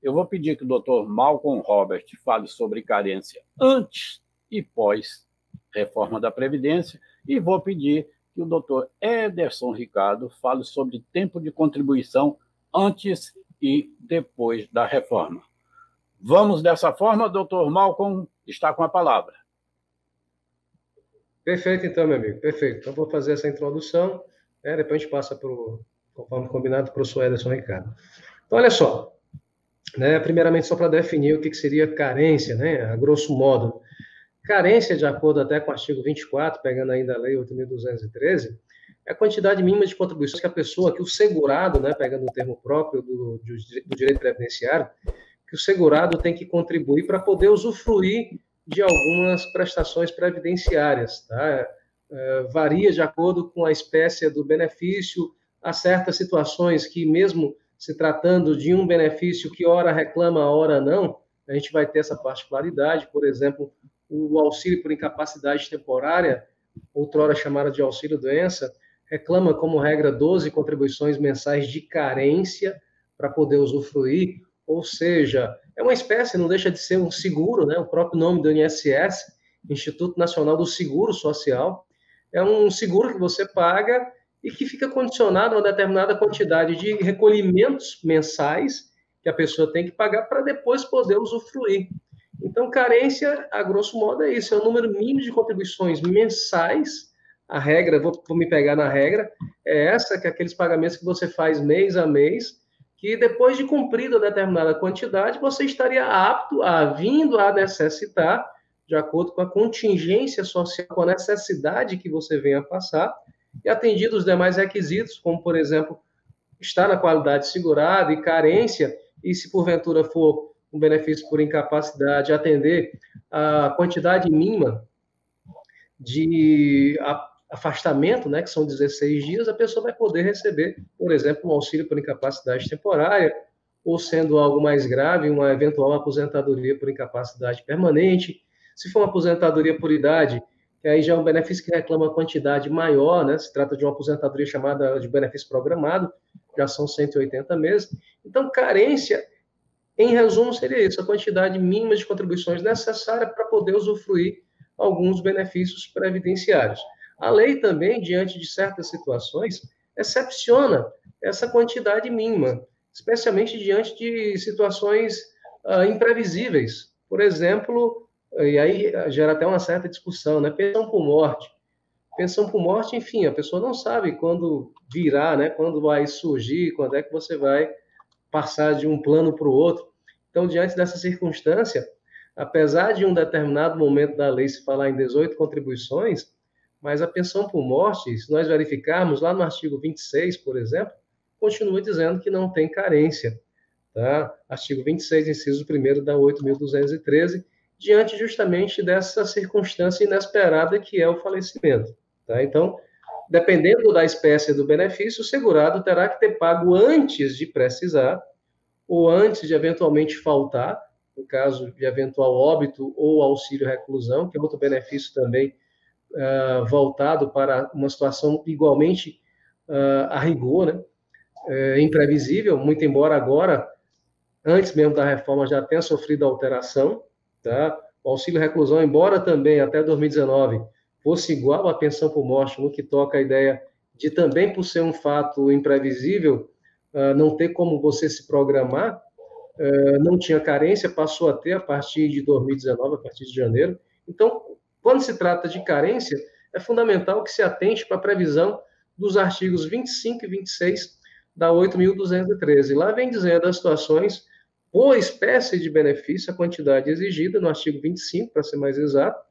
eu vou pedir que o doutor Malcolm Robert fale sobre carência antes e pós-reforma da Previdência, e vou pedir que o doutor Ederson Ricardo fale sobre tempo de contribuição antes e depois da reforma. Vamos dessa forma, doutor Malcolm está com a palavra. Perfeito, então, meu amigo, perfeito. Então, vou fazer essa introdução, depois a gente passa conforme combinado, para o professor Ederson Ricardo. Então, olha só, primeiramente, só para definir o que seria carência, a grosso modo. Carência, de acordo até com o artigo 24, pegando ainda a Lei 8.213, é a quantidade mínima de contribuições que a pessoa, que o segurado, pegando o termo próprio do direito previdenciário, que o segurado tem que contribuir para poder usufruir de algumas prestações previdenciárias. Tá? Varia de acordo com a espécie do benefício, há certas situações que, mesmo se tratando de um benefício que ora reclama, ora não, a gente vai ter essa particularidade. Por exemplo, o auxílio por incapacidade temporária, outrora chamada de auxílio-doença, reclama como regra 12 contribuições mensais de carência para poder usufruir, ou seja, é uma espécie, não deixa de ser um seguro, o próprio nome do INSS, Instituto Nacional do Seguro Social, é um seguro que você paga e que fica condicionado a uma determinada quantidade de recolhimentos mensais que a pessoa tem que pagar para depois poder usufruir. Então, carência, a grosso modo, é isso, é o número mínimo de contribuições mensais. A regra, vou me pegar na regra, é essa, que é aqueles pagamentos que você faz mês a mês, que depois de cumprida determinada quantidade, você estaria apto vindo a necessitar, de acordo com a contingência social, com a necessidade que você venha passar, e atendido os demais requisitos, como, por exemplo, estar na qualidade segurada e carência, e se porventura for um benefício por incapacidade, atender a quantidade mínima de afastamento, que são 16 dias, a pessoa vai poder receber, por exemplo, um auxílio por incapacidade temporária, ou sendo algo mais grave, uma eventual aposentadoria por incapacidade permanente. Se for uma aposentadoria por idade, que aí já é um benefício que reclama quantidade maior, se trata de uma aposentadoria chamada de benefício programado, já são 180 meses. Então, carência, em resumo, seria isso, a quantidade mínima de contribuições necessária para poder usufruir alguns benefícios previdenciários. A lei também, diante de certas situações, excepciona essa quantidade mínima, especialmente diante de situações imprevisíveis. Por exemplo, e aí gera até uma certa discussão, pensão por morte. Pensão por morte, enfim, a pessoa não sabe quando virá, quando vai surgir, quando é que você vai passar de um plano para o outro. Então, diante dessa circunstância, apesar de um determinado momento da lei se falar em 18 contribuições, mas a pensão por morte, se nós verificarmos lá no artigo 26, por exemplo, continua dizendo que não tem carência. Tá? Artigo 26, inciso 1º da 8.213, diante justamente dessa circunstância inesperada que é o falecimento. Tá? Então, dependendo da espécie do benefício, o segurado terá que ter pago antes de precisar ou antes de eventualmente faltar, no caso de eventual óbito ou auxílio-reclusão, que é outro benefício também voltado para uma situação igualmente a rigor, imprevisível, muito embora agora, antes mesmo da reforma, já tenha sofrido alteração. Tá? O auxílio-reclusão, embora também até 2019 fosse igual à pensão por morte, no que toca a ideia de também, por ser um fato imprevisível, não ter como você se programar, não tinha carência, passou a ter a partir de 2019, a partir de janeiro. Então, quando se trata de carência, é fundamental que se atente para a previsão dos artigos 25 e 26 da 8.213. Lá vem dizendo as situações por espécie de benefício, a quantidade exigida, no artigo 25, para ser mais exato.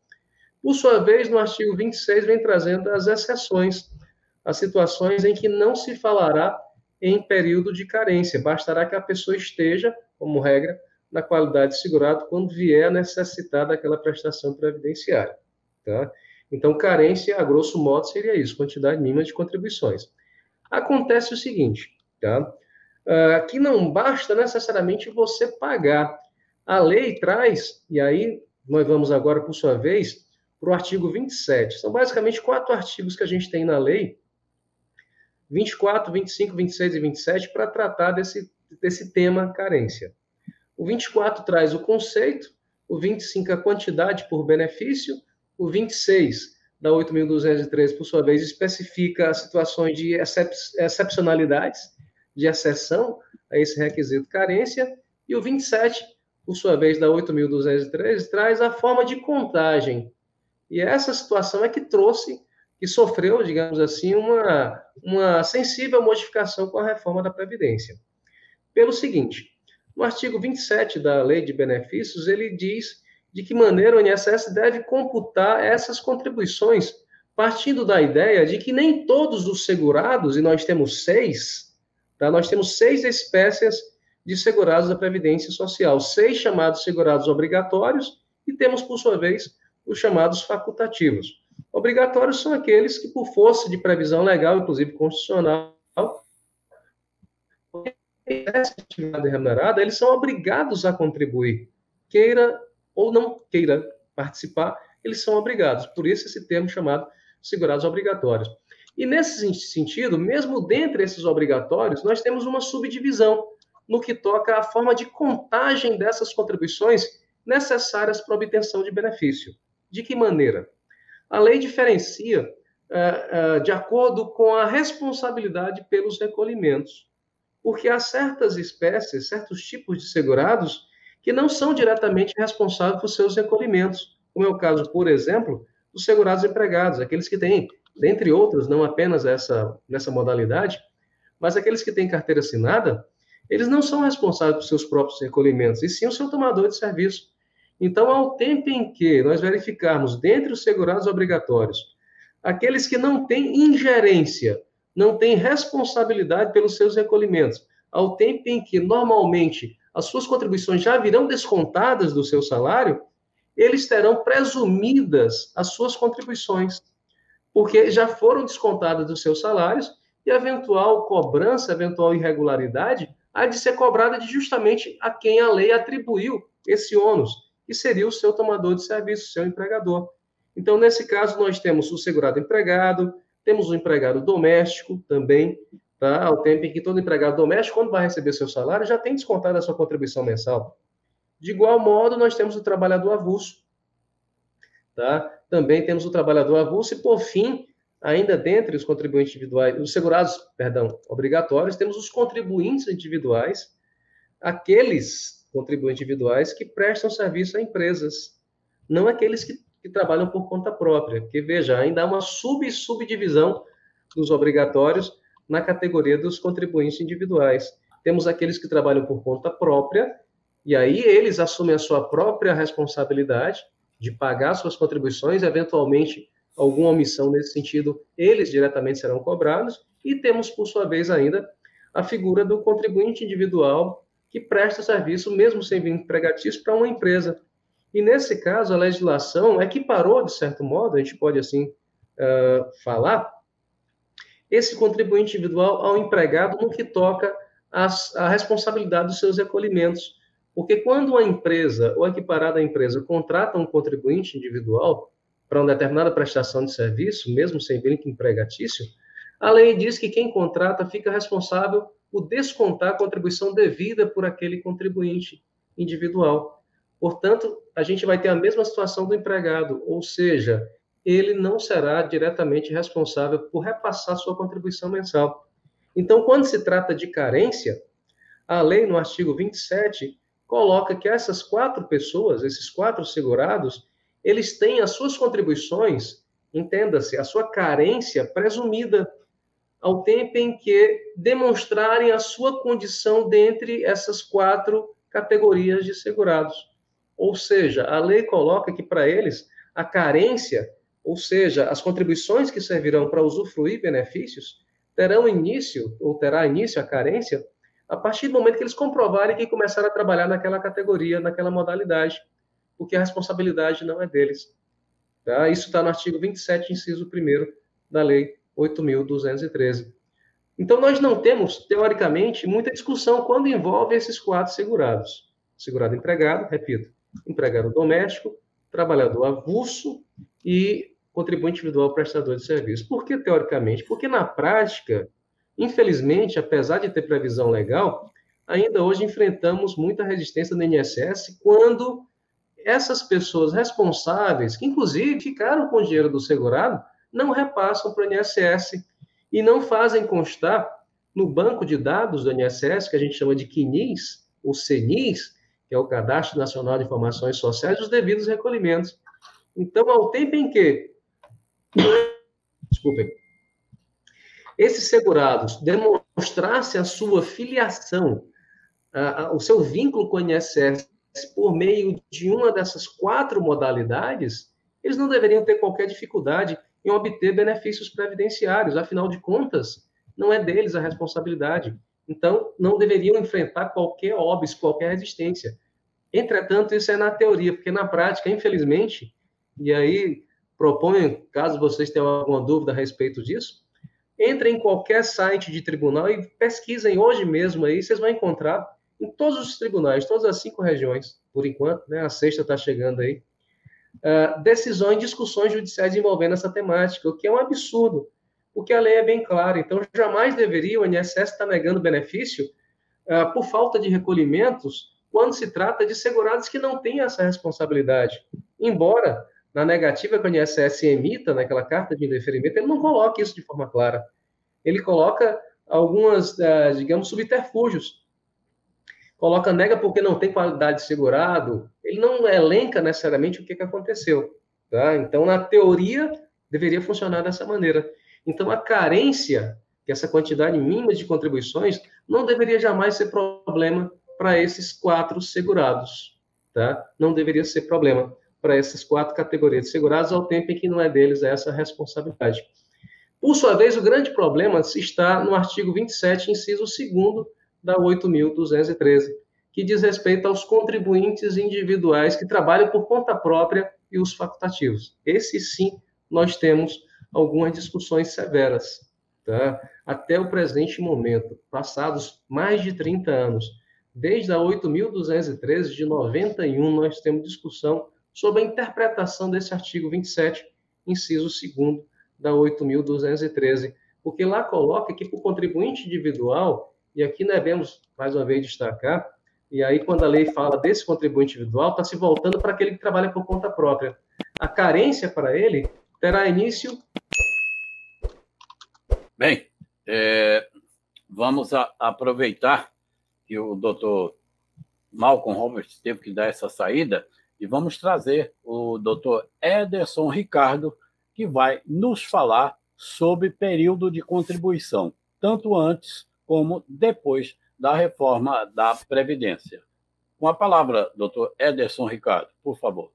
Por sua vez, no artigo 26, vem trazendo as exceções, as situações em que não se falará em período de carência. Bastará que a pessoa esteja, como regra, na qualidade de segurado quando vier a necessitar daquela prestação previdenciária. Tá? Então, carência, a grosso modo, seria isso, quantidade mínima de contribuições. Acontece o seguinte, tá? Que não basta necessariamente você pagar. A lei traz, e aí nós vamos agora, por sua vez, para o artigo 27. São basicamente 4 artigos que a gente tem na lei, 24, 25, 26 e 27, para tratar desse tema carência. O 24 traz o conceito, o 25 a quantidade por benefício, o 26 da 8.213, por sua vez, especifica as situações de excepcionalidades, de exceção a esse requisito carência, e o 27, por sua vez, da 8.213, traz a forma de contagem. E essa situação é que sofreu, digamos assim, uma sensível modificação com a reforma da Previdência. Pelo seguinte, no artigo 27 da Lei de Benefícios, ele diz de que maneira o INSS deve computar essas contribuições, partindo da ideia de que nem todos os segurados, e nós temos 6, tá? Nós temos 6 espécies de segurados da Previdência Social, 6 chamados segurados obrigatórios, e temos, por sua vez, os chamados facultativos. Obrigatórios são aqueles que, por força de previsão legal, inclusive constitucional, essa atividade remunerada, eles são obrigados a contribuir, queira ou não queira participar, eles são obrigados. Por isso esse termo chamado segurados obrigatórios. E nesse sentido, mesmo dentre esses obrigatórios, nós temos uma subdivisão no que toca à forma de contagem dessas contribuições necessárias para a obtenção de benefício. De que maneira? A lei diferencia de acordo com a responsabilidade pelos recolhimentos, porque há certas espécies, certos tipos de segurados que não são diretamente responsáveis por seus recolhimentos, como é o caso, por exemplo, dos segurados empregados, aqueles que têm, dentre outros, não apenas nessa modalidade, mas aqueles que têm carteira assinada, eles não são responsáveis por seus próprios recolhimentos, e sim o seu tomador de serviço. Então, ao tempo em que nós verificarmos, dentre os segurados obrigatórios, aqueles que não têm ingerência, não têm responsabilidade pelos seus recolhimentos, ao tempo em que, normalmente, as suas contribuições já virão descontadas do seu salário, eles terão presumidas as suas contribuições, porque já foram descontadas dos seus salários e eventual cobrança, eventual irregularidade, há de ser cobrada de justamente a quem a lei atribuiu esse ônus, que seria o seu tomador de serviço, o seu empregador. Então, nesse caso, nós temos o segurado empregado, temos o empregado doméstico também, tá? Ao tempo em que todo empregado doméstico, quando vai receber seu salário, já tem descontado a sua contribuição mensal. De igual modo, nós temos o trabalhador avulso, tá? Também temos o trabalhador avulso e, por fim, ainda dentre os contribuintes individuais, os segurados, obrigatórios, temos os contribuintes individuais, aqueles contribuintes individuais que prestam serviço a empresas, não aqueles que trabalham por conta própria, porque, veja, ainda há uma subdivisão dos obrigatórios na categoria dos contribuintes individuais. Temos aqueles que trabalham por conta própria, e aí eles assumem a sua própria responsabilidade de pagar suas contribuições, eventualmente alguma omissão nesse sentido, eles diretamente serão cobrados, e temos, por sua vez, ainda a figura do contribuinte individual que presta serviço, mesmo sem vínculo empregatício, para uma empresa. E, nesse caso, a legislação equiparou, de certo modo, a gente pode assim falar, esse contribuinte individual ao empregado no que toca à responsabilidade dos seus recolhimentos. Porque quando uma empresa, ou equiparada à empresa, contrata um contribuinte individual para uma determinada prestação de serviço, mesmo sem vínculo empregatício, a lei diz que quem contrata fica responsável por descontar a contribuição devida por aquele contribuinte individual. Portanto, a gente vai ter a mesma situação do empregado, ou seja, ele não será diretamente responsável por repassar sua contribuição mensal. Então, quando se trata de carência, a lei, no artigo 27, coloca que essas 4 pessoas, esses 4 segurados, eles têm as suas contribuições, entenda-se, a sua carência presumida, ao tempo em que demonstrarem a sua condição dentre essas 4 categorias de segurados. Ou seja, a lei coloca que para eles a carência, ou seja, as contribuições que servirão para usufruir benefícios, terá início a carência a partir do momento que eles comprovarem que começaram a trabalhar naquela categoria, naquela modalidade, porque a responsabilidade não é deles. Tá? Isso está no artigo 27, inciso 1º da Lei 8.213. Então, nós não temos, teoricamente, muita discussão quando envolve esses 4 segurados. Segurado empregado, repito, empregado doméstico, trabalhador avulso e contribuinte individual prestador de serviço. Por que teoricamente? Porque na prática, infelizmente, apesar de ter previsão legal, ainda hoje enfrentamos muita resistência no INSS quando essas pessoas responsáveis, que inclusive ficaram com o dinheiro do segurado, não repassam para o INSS e não fazem constar no banco de dados do INSS, que a gente chama de CNIS, ou CNIS, que é o Cadastro Nacional de Informações Sociais, os devidos recolhimentos. Então, ao tempo em que, desculpem, esses segurados demonstrassem a sua filiação, o seu vínculo com o INSS por meio de uma dessas 4 modalidades, eles não deveriam ter qualquer dificuldade em obter benefícios previdenciários. Afinal de contas, não é deles a responsabilidade. Então, não deveriam enfrentar qualquer óbice, qualquer resistência. Entretanto, isso é na teoria, porque na prática, infelizmente, e aí proponho, caso vocês tenham alguma dúvida a respeito disso, entrem em qualquer site de tribunal e pesquisem hoje mesmo aí, vocês vão encontrar em todos os tribunais, todas as 5 regiões, por enquanto, né? A 6ª está chegando aí, decisões, discussões judiciais envolvendo essa temática, o que é um absurdo, porque a lei é bem clara. Então, jamais deveria o INSS estar negando benefício por falta de recolhimentos quando se trata de segurados que não têm essa responsabilidade. Embora, na negativa que o INSS emita, naquela carta de indeferimento, ele não coloque isso de forma clara. Ele coloca algumas, digamos, subterfúgios. Coloca nega porque não tem qualidade de segurado, ele não elenca necessariamente o que aconteceu. Tá? Então, na teoria, deveria funcionar dessa maneira. Então, a carência, que essa quantidade mínima de contribuições, não deveria jamais ser problema para esses 4 segurados. Tá? Não deveria ser problema para essas 4 categorias de segurados, ao tempo em que não é deles essa responsabilidade. Por sua vez, o grande problema está no artigo 27, inciso 2º, da 8.213, que diz respeito aos contribuintes individuais que trabalham por conta própria e os facultativos. Esse sim, nós temos algumas discussões severas. Tá? Até o presente momento, passados mais de 30 anos, desde a 8.213 de 91, nós temos discussão sobre a interpretação desse artigo 27, inciso 2º, da 8.213, porque lá coloca que para o contribuinte individual, e aqui nós devemos, mais uma vez, destacar, e aí quando a lei fala desse contribuinte individual, está se voltando para aquele que trabalha por conta própria. A carência para ele terá início... Bem, vamos aproveitar que o doutor Malcolm Roberts teve que dar essa saída e vamos trazer o doutor Ederson Ricardo, que vai nos falar sobre período de contribuição, tanto antes como depois da reforma da Previdência. Com a palavra, doutor Ederson Ricardo, por favor.